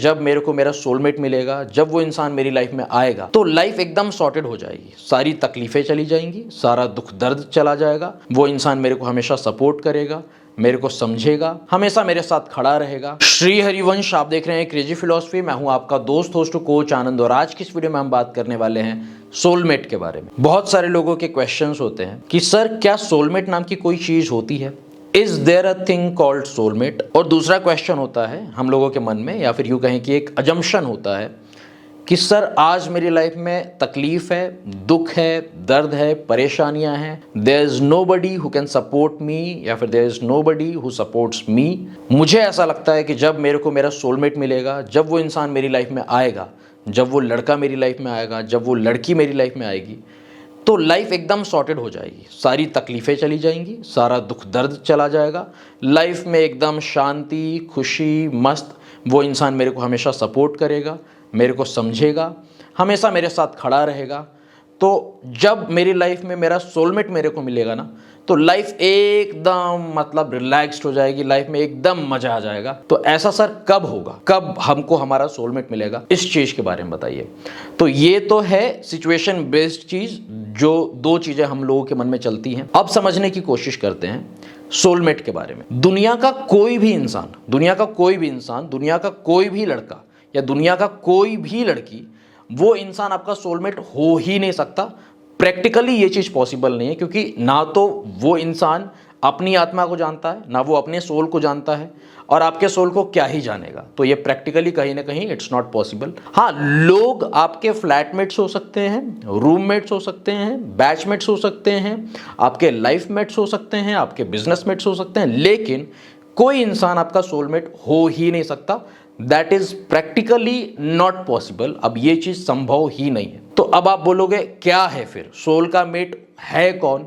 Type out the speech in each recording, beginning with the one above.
जब मेरे को मेरा सोलमेट मिलेगा, जब वो इंसान मेरी लाइफ में आएगा तो लाइफ एकदम सॉर्टेड हो जाएगी। सारी तकलीफें चली जाएंगी, सारा दुख दर्द चला जाएगा। वो इंसान मेरे को हमेशा सपोर्ट करेगा, मेरे को समझेगा, हमेशा मेरे साथ खड़ा रहेगा। श्री हरिवंश, आप देख रहे हैं क्रेजी फिलॉसफी। मैं हूं आपका दोस्त, होस्ट, कोच आनंद, और आज की इस वीडियो में हम बात करने वाले हैं सोलमेट के बारे में। बहुत सारे लोगों के क्वेश्चंस होते हैं कि सर क्या सोलमेट नाम की कोई चीज होती है? Is there a thing called soulmate? और दूसरा क्वेश्चन होता है हम लोगों के मन में, या फिर यूं कहें कि एक अजम्पशन होता है कि सर आज मेरी लाइफ में तकलीफ है, दुख है, दर्द है, परेशानियां हैं, there is nobody who can support me, या फिर there is nobody who supports me. मुझे ऐसा लगता है कि जब मेरे को मेरा सोलमेट मिलेगा, जब वो इंसान मेरी लाइफ में आएगा, जब वो लड़का मेरी लाइफ में आएगा, जब वो लड़की मेरी लाइफ में आएगी, तो लाइफ एकदम सॉर्टेड हो जाएगी। सारी तकलीफ़ें चली जाएंगी, सारा दुख दर्द चला जाएगा। लाइफ में एकदम शांति, खुशी, मस्त। वो इंसान मेरे को हमेशा सपोर्ट करेगा, मेरे को समझेगा, हमेशा मेरे साथ खड़ा रहेगा। तो जब मेरी लाइफ में मेरा सोलमेट मेरे को मिलेगा ना, तो लाइफ एकदम मतलब रिलैक्स्ड हो जाएगी, लाइफ में एकदम मजा आ जाएगा। तो ऐसा सर कब होगा, कब हमको हमारा सोलमेट मिलेगा, इस चीज के बारे में बताइए। तो ये तो है सिचुएशन बेस्ड चीज, जो दो चीजें हम लोगों के मन में चलती हैं। अब समझने की कोशिश करते हैं सोलमेट के बारे में। दुनिया का कोई भी इंसान, दुनिया का कोई भी इंसान, दुनिया का कोई भी लड़का या दुनिया का कोई भी लड़की, वो इंसान आपका सोलमेट हो ही नहीं सकता। प्रैक्टिकली ये चीज़ पॉसिबल नहीं है, क्योंकि ना तो वो इंसान अपनी आत्मा को जानता है, ना वो अपने सोल को जानता है, और आपके सोल को क्या ही जानेगा। तो ये प्रैक्टिकली कहीं ना कहीं इट्स नॉट पॉसिबल। हाँ, लोग आपके फ्लैटमेट्स हो सकते हैं, रूममेट्स हो सकते हैं, बैचमेट्स हो सकते हैं, आपके लाइफ मेट्स हो सकते हैं, आपके बिजनेसमेट्स हो सकते हैं, लेकिन कोई इंसान आपका सोलमेट हो ही नहीं सकता। That is practically not possible. अब ये चीज संभव ही नहीं है। तो अब आप बोलोगे क्या है फिर, सोल का मेट है कौन,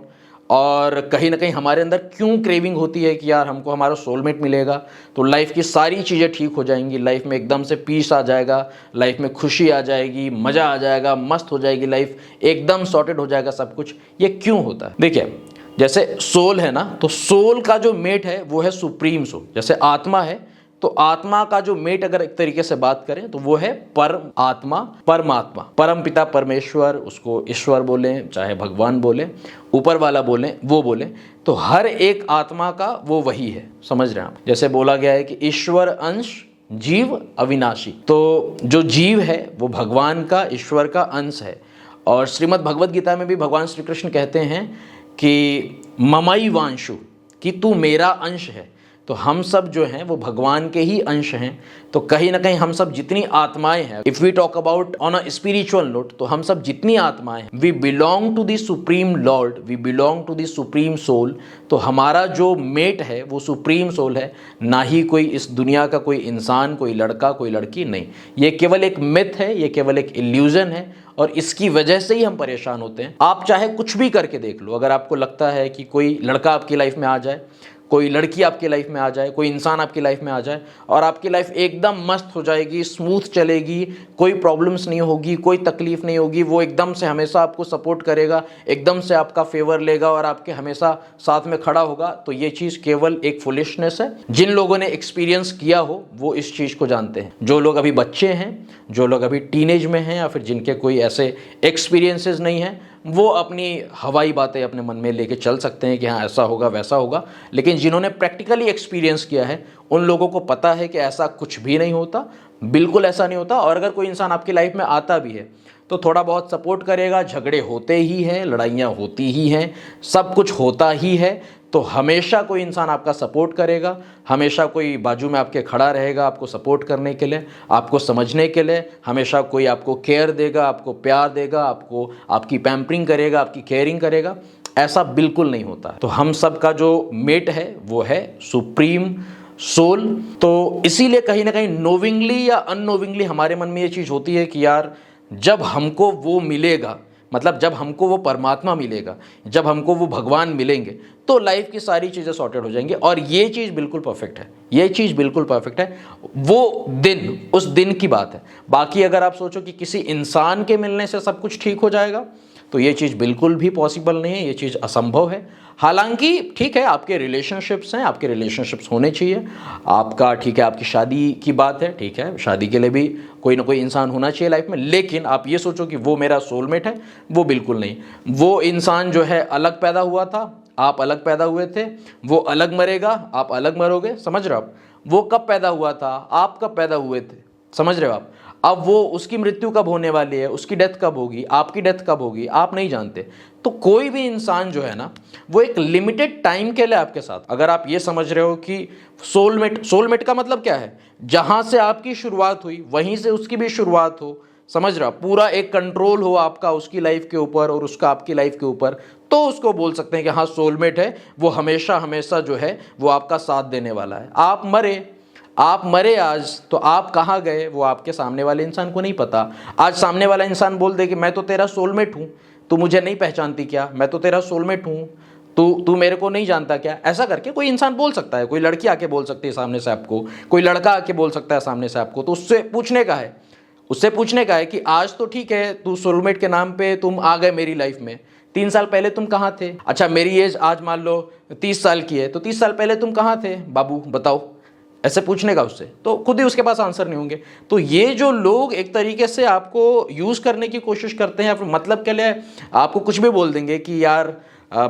और कहीं ना कहीं हमारे अंदर क्यों क्रेविंग होती है कि यार हमको हमारा सोलमेट मिलेगा तो लाइफ की सारी चीज़ें ठीक हो जाएंगी, लाइफ में एकदम से पीस आ जाएगा, लाइफ में खुशी आ जाएगी, मज़ा आ जाएगा, मस्त हो जाएगी लाइफ, एकदम सॉर्टेड हो जाएगा सब कुछ। ये क्यों होता है? देखिए, जैसे सोल है ना, तो सोल का जो मेट है वो है सुप्रीम सोल। जैसे आत्मा है, तो आत्मा का जो मेट अगर एक तरीके से बात करें तो वो है परम आत्मा, परमात्मा, परम पिता परमेश्वर, उसको ईश्वर बोले, चाहे भगवान बोले, ऊपर वाला बोले, वो बोले, तो हर एक आत्मा का वो वही है। समझ रहे हैं आप? जैसे बोला गया है कि ईश्वर अंश जीव अविनाशी, तो जो जीव है वो भगवान का, ईश्वर का अंश है। और श्रीमद् भगवद गीता में भी भगवान श्री कृष्ण कहते हैं कि ममई वांशु, कि तू मेरा अंश है। तो हम सब जो हैं वो भगवान के ही अंश हैं। तो कहीं ना कहीं हम सब जितनी आत्माएं हैं, if we talk about on a spiritual note, तो हम सब जितनी आत्माएं हैं, we belong to the supreme lord, we belong to the supreme soul. तो हमारा जो मेट है वो सुप्रीम सोल है, ना ही कोई इस दुनिया का कोई इंसान, कोई लड़का, कोई लड़की नहीं। ये केवल एक मिथ है, ये केवल एक इल्यूजन है, और इसकी वजह से ही हम परेशान होते हैं। आप चाहे कुछ भी करके देख लो, अगर आपको लगता है कि कोई लड़का आपकी लाइफ में आ जाए, कोई लड़की आपकी लाइफ में आ जाए, कोई इंसान आपकी लाइफ में आ जाए, और आपकी लाइफ एकदम मस्त हो जाएगी, स्मूथ चलेगी, कोई प्रॉब्लम्स नहीं होगी, कोई तकलीफ नहीं होगी, वो एकदम से हमेशा आपको सपोर्ट करेगा, एकदम से आपका फेवर लेगा और आपके हमेशा साथ में खड़ा होगा, तो ये चीज़ केवल एक फुलिशनेस है। जिन लोगों ने एक्सपीरियंस किया हो वो इस चीज़ को जानते हैं। जो लोग अभी बच्चे हैं, जो लोग अभी टीनेज में हैं, या फिर जिनके कोई ऐसे एक्सपीरियंसेस नहीं हैं, वो अपनी हवाई बातें अपने मन में लेके चल सकते हैं कि हाँ ऐसा होगा, वैसा होगा। लेकिन जिन्होंने प्रैक्टिकली एक्सपीरियंस किया है, उन लोगों को पता है कि ऐसा कुछ भी नहीं होता, बिल्कुल ऐसा नहीं होता। और अगर कोई इंसान आपकी लाइफ में आता भी है तो थोड़ा बहुत सपोर्ट करेगा, झगड़े होते ही हैं, लड़ाइयाँ होती ही हैं, सब कुछ होता ही है। तो हमेशा कोई इंसान आपका सपोर्ट करेगा, हमेशा कोई बाजू में आपके खड़ा रहेगा आपको सपोर्ट करने के लिए, आपको समझने के लिए। हमेशा कोई आपको केयर देगा, आपको प्यार देगा, आपको आपकी पैम्परिंग करेगा, आपकी केयरिंग करेगा। ऐसा बिल्कुल नहीं होता। तो हम सब का जो मेट है वो है सुप्रीम सोल। तो इसीलिए कहीं ना कहीं नोविंगली या अननोविंगली हमारे मन में ये चीज़ होती है कि यार जब हमको वो मिलेगा, मतलब जब हमको वो परमात्मा मिलेगा, जब हमको वो भगवान मिलेंगे, तो लाइफ की सारी चीज़ें सॉर्टेड हो जाएंगी। और ये चीज़ बिल्कुल परफेक्ट है, ये चीज़ बिल्कुल परफेक्ट है। वो दिन, उस दिन की बात है। बाकी अगर आप सोचो कि किसी इंसान के मिलने से सब कुछ ठीक हो जाएगा, तो ये चीज़ बिल्कुल भी पॉसिबल नहीं है, ये चीज़ असंभव है। हालांकि ठीक है, आपके रिलेशनशिप्स हैं, आपके रिलेशनशिप्स होने चाहिए, आपका ठीक है, आपकी शादी की बात है, ठीक है, शादी के लिए भी कोई ना कोई इंसान होना चाहिए लाइफ में, लेकिन आप ये सोचो कि वो मेरा सोलमेट है, वो बिल्कुल नहीं। वो इंसान जो है अलग पैदा हुआ था, आप अलग पैदा हुए थे, वो अलग मरेगा, आप अलग मरोगे, समझ रहे हो आप? वो कब पैदा हुआ था, आप कब पैदा हुए थे, समझ रहे हो आप? अब वो उसकी मृत्यु कब होने वाली है, उसकी डेथ कब होगी, आपकी डेथ कब होगी, आप नहीं जानते। तो कोई भी इंसान जो है ना, वो एक लिमिटेड टाइम के लिए आपके साथ, अगर आप ये समझ रहे हो कि सोलमेट का मतलब क्या है, जहां से आपकी शुरुआत हुई वहीं से उसकी भी शुरुआत हो, समझ रहा, पूरा एक कंट्रोल हो आपका उसकी लाइफ के ऊपर और उसका आपकी लाइफ के ऊपर, तो उसको बोल सकते हैं कि हाँ सोलमेट है, वो हमेशा हमेशा जो है वो आपका साथ देने वाला है। आप मरे आज, तो आप कहाँ गए वो आपके सामने वाले इंसान को नहीं पता। आज सामने वाला इंसान बोल दे कि मैं तो तेरा सोलमेट हूँ, तू मुझे नहीं पहचानती क्या, मैं तो तेरा सोलमेट हूँ, तू मेरे को नहीं जानता क्या, ऐसा करके कोई इंसान बोल सकता है। कोई लड़की आके बोल सकती है सामने से आपको, कोई लड़का आके बोल सकता है सामने से आपको। तो उससे पूछने का है कि आज तो ठीक है, तू सोलमेट के नाम पे तुम आ गए मेरी लाइफ में, 3 साल पहले तुम कहाँ थे? अच्छा, मेरी एज आज मान लो 30 साल की है, तो 30 साल पहले तुम कहाँ थे बाबू, बताओ, ऐसे पूछने का उससे, तो खुद ही उसके पास आंसर नहीं होंगे। तो ये जो लोग एक तरीके से आपको यूज़ करने की कोशिश करते हैं या फिर मतलब के लिए आपको कुछ भी बोल देंगे कि यार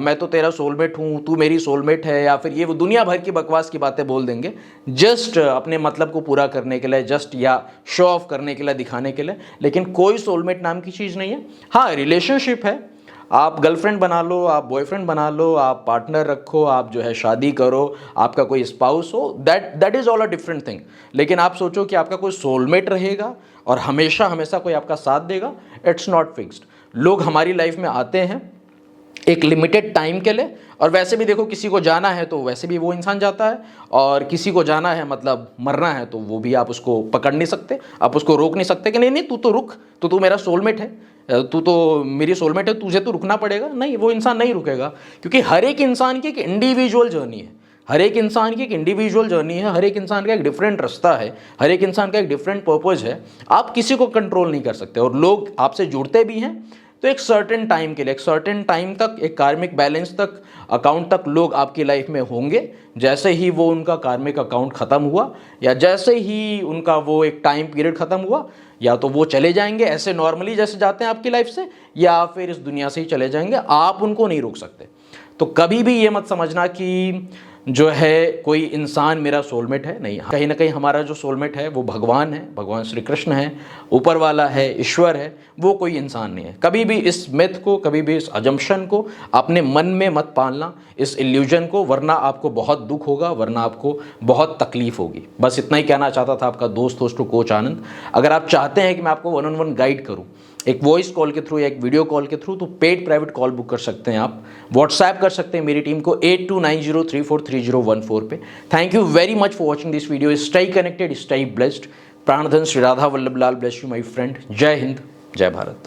मैं तो तेरा सोलमेट हूँ, तू मेरी सोलमेट है, या फिर ये वो दुनिया भर की बकवास की बातें बोल देंगे, जस्ट अपने मतलब को पूरा करने के लिए, जस्ट या शो ऑफ करने के लिए, दिखाने के लिए। लेकिन कोई सोलमेट नाम की चीज़ नहीं है। हाँ, रिलेशनशिप है, आप गर्लफ्रेंड बना लो, आप बॉयफ्रेंड बना लो, आप पार्टनर रखो, आप जो है शादी करो, आपका कोई स्पाउस हो, that is all a different thing. लेकिन आप सोचो कि आपका कोई सोलमेट रहेगा और हमेशा हमेशा कोई आपका साथ देगा, इट्स नॉट फिक्स्ड। लोग हमारी लाइफ में आते हैं एक लिमिटेड टाइम के लिए, और वैसे भी देखो, किसी को जाना है तो वैसे भी वो इंसान जाता है, और किसी को जाना है मतलब मरना है, तो वो भी आप उसको पकड़ नहीं सकते, आप उसको रोक नहीं सकते कि नहीं नहीं तू तो रुक, तू मेरा सोलमेट है, तू तो मेरी सोलमेट है, तुझे तो रुकना पड़ेगा। नहीं, वो इंसान नहीं रुकेगा, क्योंकि हर एक इंसान की एक इंडिविजुअल जर्नी है, हर एक इंसान की एक इंडिविजुअल जर्नी है, हर एक इंसान का एक डिफरेंट रास्ता है, हर एक इंसान का एक डिफरेंट पर्पज़ है। आप किसी को कंट्रोल नहीं कर सकते। और लोग आपसे जुड़ते भी हैं तो एक सर्टेन टाइम के लिए, एक सर्टेन टाइम तक, एक कार्मिक बैलेंस तक, अकाउंट तक लोग आपकी लाइफ में होंगे। जैसे ही वो उनका कार्मिक अकाउंट ख़त्म हुआ, या जैसे ही उनका वो एक टाइम पीरियड ख़त्म हुआ, या तो वो चले जाएंगे ऐसे नॉर्मली जैसे जाते हैं आपकी लाइफ से, या फिर इस दुनिया से ही चले जाएंगे। आप उनको नहीं रोक सकते। तो कभी भी ये मत समझना कि जो है कोई इंसान मेरा सोलमेट है, नहीं। कहीं ना कहीं हमारा जो सोलमेट है वो भगवान है, भगवान श्री कृष्ण है, ऊपर वाला है, ईश्वर है, वो कोई इंसान नहीं है। कभी भी इस मिथ को, कभी भी इस अजम्पशन को अपने मन में मत पालना, इस इल्यूजन को, वरना आपको बहुत दुख होगा, वरना आपको बहुत तकलीफ होगी। बस इतना ही कहना चाहता था आपका दोस्त कोच आनंद। अगर आप चाहते हैं कि मैं आपको 1-on-1 गाइड करूँ, एक वॉइस कॉल के थ्रू या एक वीडियो कॉल के थ्रू, तो पेड प्राइवेट कॉल बुक कर सकते हैं आप, व्हाट्सएप कर सकते हैं मेरी टीम को 8290343014 पे। Thank you very much for watching this video. Stay connected, stay blessed. प्राणधन Shri Radha Vallabh Lal bless you my friend. जय हिंद, जय भारत।